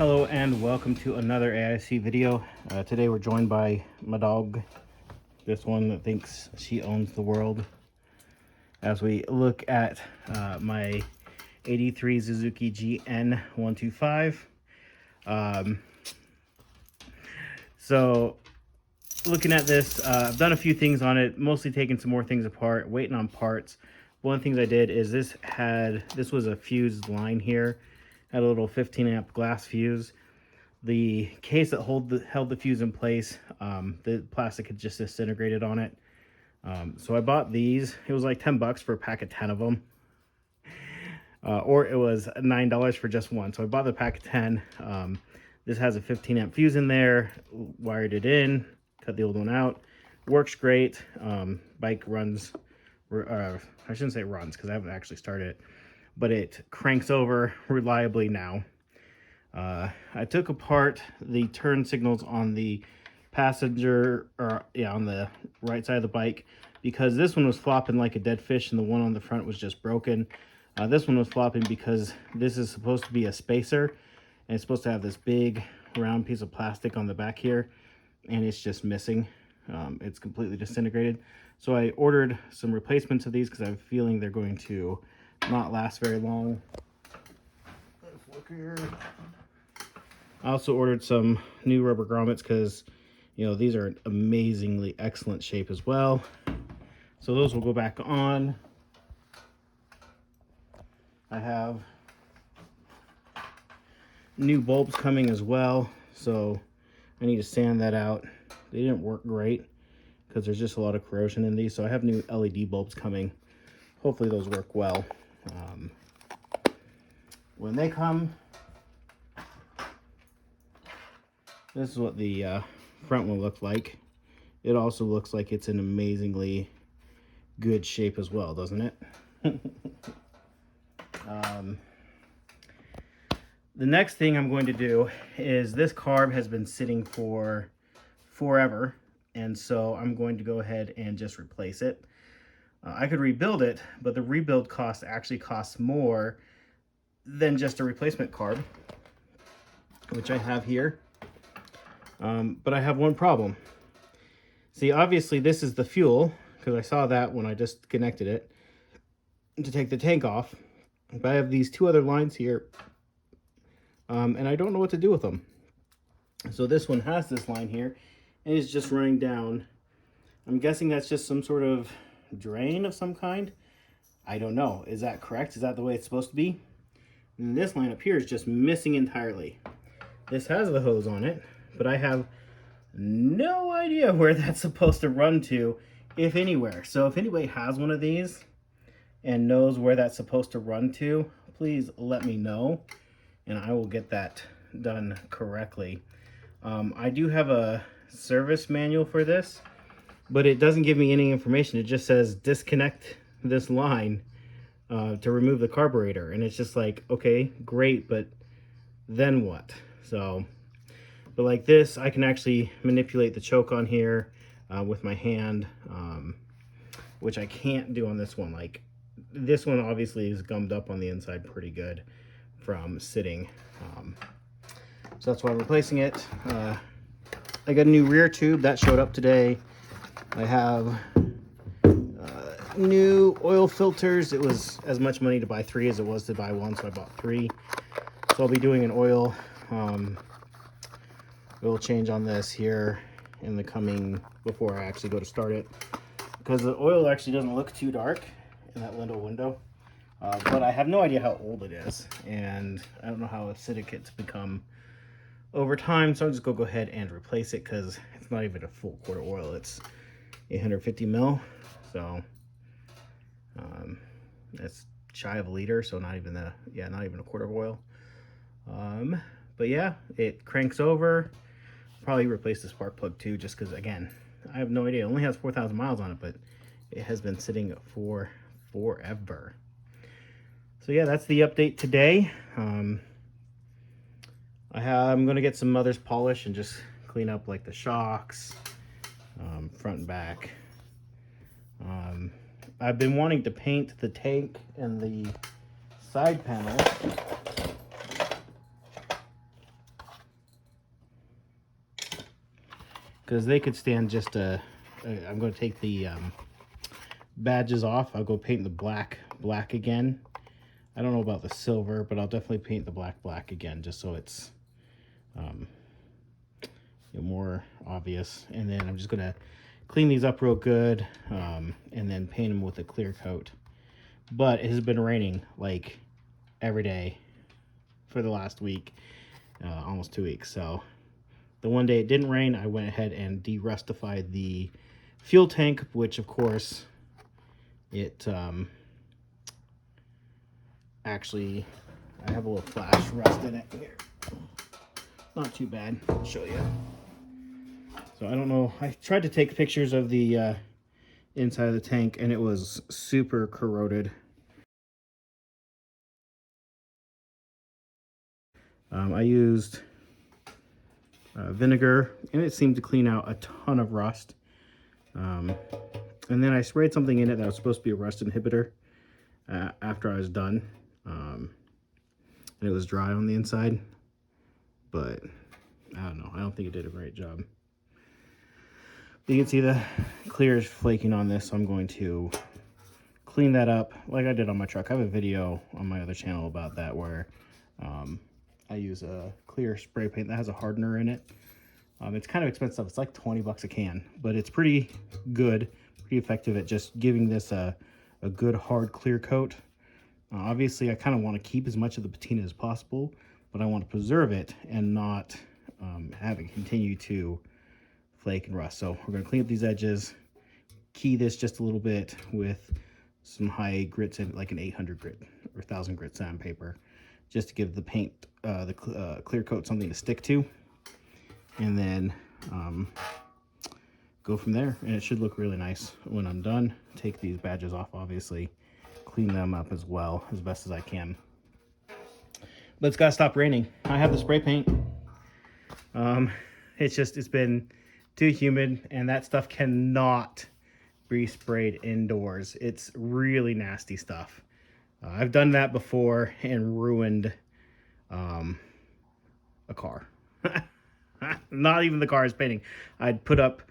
Hello and welcome to another AIC video. Today we're joined by my dog, this one that thinks she owns the world, as we look at my 83 Suzuki GN125. So looking at this, I've done a few things on it, mostly taking some more things apart, waiting on parts. One of the things I did is this was a fused line here, had a little 15 amp glass fuse. The case that held the fuse in place, the plastic had just disintegrated on it. So I bought these. It was like 10 bucks for a pack of 10 of them. Or it was $9 for just one. So I bought the pack of 10. This has a 15 amp fuse in there, wired it in, cut the old one out. Works great. Bike runs, I shouldn't say runs because I haven't actually started it, but it cranks over reliably now. I took apart the turn signals on the passenger, on the right side of the bike, because this one was flopping like a dead fish and the one on the front was just broken. This one was flopping because this is supposed to be a spacer and it's supposed to have this big round piece of plastic on the back here, and it's just missing. It's completely disintegrated. So I ordered some replacements of these because I have a feeling they're going to not last very long. Let's look here. I also ordered some new rubber grommets because, you know, these are in amazingly excellent shape as well. So those will go back on. I have new bulbs coming as well, so I need to sand that out. They didn't work great because there's just a lot of corrosion in these, so I have new LED bulbs coming. Hopefully those work well. When they come, this is what the front one looked like. It also looks like it's in amazingly good shape as well, doesn't it? The next thing I'm going to do is, this carb has been sitting for forever, and so I'm going to go ahead and just replace it. I could rebuild it, but the rebuild cost actually costs more than just a replacement carb, which I have here. But I have one problem. See, obviously this is the fuel, because I saw that when I just connected it to take the tank off. But I have these two other lines here, and I don't know what to do with them. So this one has this line here, and it's just running down. I'm guessing that's just some sort of drain of some kind. I don't know. Is that correct? Is that the way it's supposed to be? And this line up here is just missing entirely. This has the hose on it, but I have no idea where that's supposed to run to, if anywhere. So if anybody has one of these and knows where that's supposed to run to, please let me know, and I will get that done correctly. I do have a service manual for this, but it doesn't give me any information. It just says disconnect this line to remove the carburetor, and it's just like, okay, great, but then what? So, but like this, I can actually manipulate the choke on here with my hand, which I can't do on this one. Like, this one obviously is gummed up on the inside pretty good from sitting. So that's why I'm replacing it. I got a new rear tube that showed up today. I have new oil filters. It was as much money to buy 3 as it was to buy 1, so I bought 3. So I'll be doing an oil change on this here in the coming, before I actually go to start it, because the oil actually doesn't look too dark in that little window. But I have no idea how old it is, and I don't know how acidic it's become over time, so I'm just gonna go ahead and replace it, because it's not even a full quart of oil. It's 850 mil, so that's shy of a liter, so not even a quart of oil. But yeah, it cranks over. Probably replace the spark plug too, just because, again, I have no idea. It only has 4,000 miles on it, but it has been sitting for forever. So yeah, that's the update today. I'm going to get some mother's polish and just clean up like the shocks, front and back. I've been wanting to paint the tank and the side panel. because they could stand just I'm going to take the badges off. I'll go paint the black again. I don't know about the silver, but I'll definitely paint the black again, just so it's more obvious. And then I'm just going to clean these up real good, and then paint them with a clear coat. But it has been raining like every day for the last week, almost 2 weeks. So the one day it didn't rain, I went ahead and de-rustified the fuel tank, which of course it actually, I have a little flash rust in it here. Not too bad. I'll show you. So I don't know. I tried to take pictures of the inside of the tank, and it was super corroded. I used vinegar, and it seemed to clean out a ton of rust. And then I sprayed something in it that was supposed to be a rust inhibitor after I was done. And it was dry on the inside, but I don't know. I don't think it did a great job. You can see the clear is flaking on this, so I'm going to clean that up like I did on my truck. I have a video on my other channel about that where I use a clear spray paint that has a hardener in it. It's kind of expensive. It's like 20 bucks a can, but it's pretty good, pretty effective at just giving this a good hard clear coat. Obviously, I kind of want to keep as much of the patina as possible, but I want to preserve it and not have it continue to flake and rust. So we're going to clean up these edges, key this just a little bit with some high grits and like an 800 grit or 1000 grit sandpaper, just to give the paint, the clear coat something to stick to, and then go from there. And it should look really nice when I'm done. Take these badges off, obviously, clean them up as well as best as I can. But it's got to stop raining. I have the spray paint. It's been too humid, and that stuff cannot be sprayed indoors. It's really nasty stuff. I've done that before and ruined a car. Not even the car's painting. I'd put up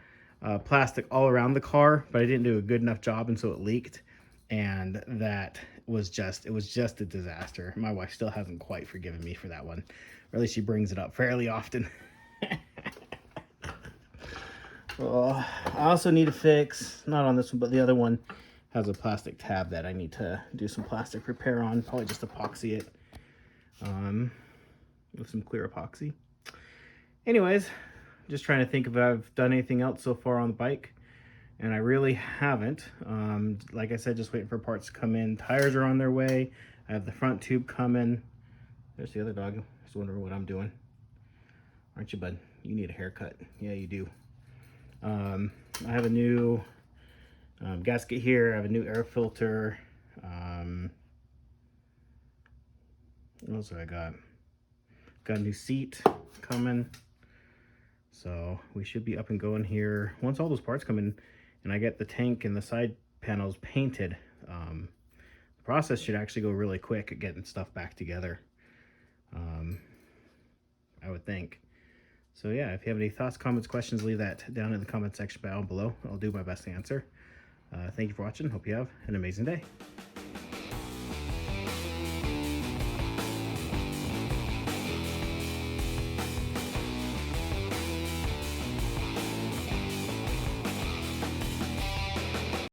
plastic all around the car, but I didn't do a good enough job, and so it leaked. And that was just a disaster. My wife still hasn't quite forgiven me for that one. Or at least she brings it up fairly often. Well, I also need to fix, not on this one, but the other one has a plastic tab that I need to do some plastic repair on. Probably just epoxy it with some clear epoxy. Anyways, just trying to think if I've done anything else so far on the bike, and I really haven't. Like I said, just waiting for parts to come in. Tires are on their way. I have the front tube coming. There's the other dog. Just wondering what I'm doing. Aren't you, bud? You need a haircut. Yeah, you do. I have a new gasket here. I have a new air filter. What else have I got? Got a new seat coming. So we should be up and going here once all those parts come in and I get the tank and the side panels painted. The process should actually go really quick at getting stuff back together, I would think. So yeah, if you have any thoughts, comments, questions, leave that down in the comment section down below. I'll do my best to answer. Thank you for watching. Hope you have an amazing day.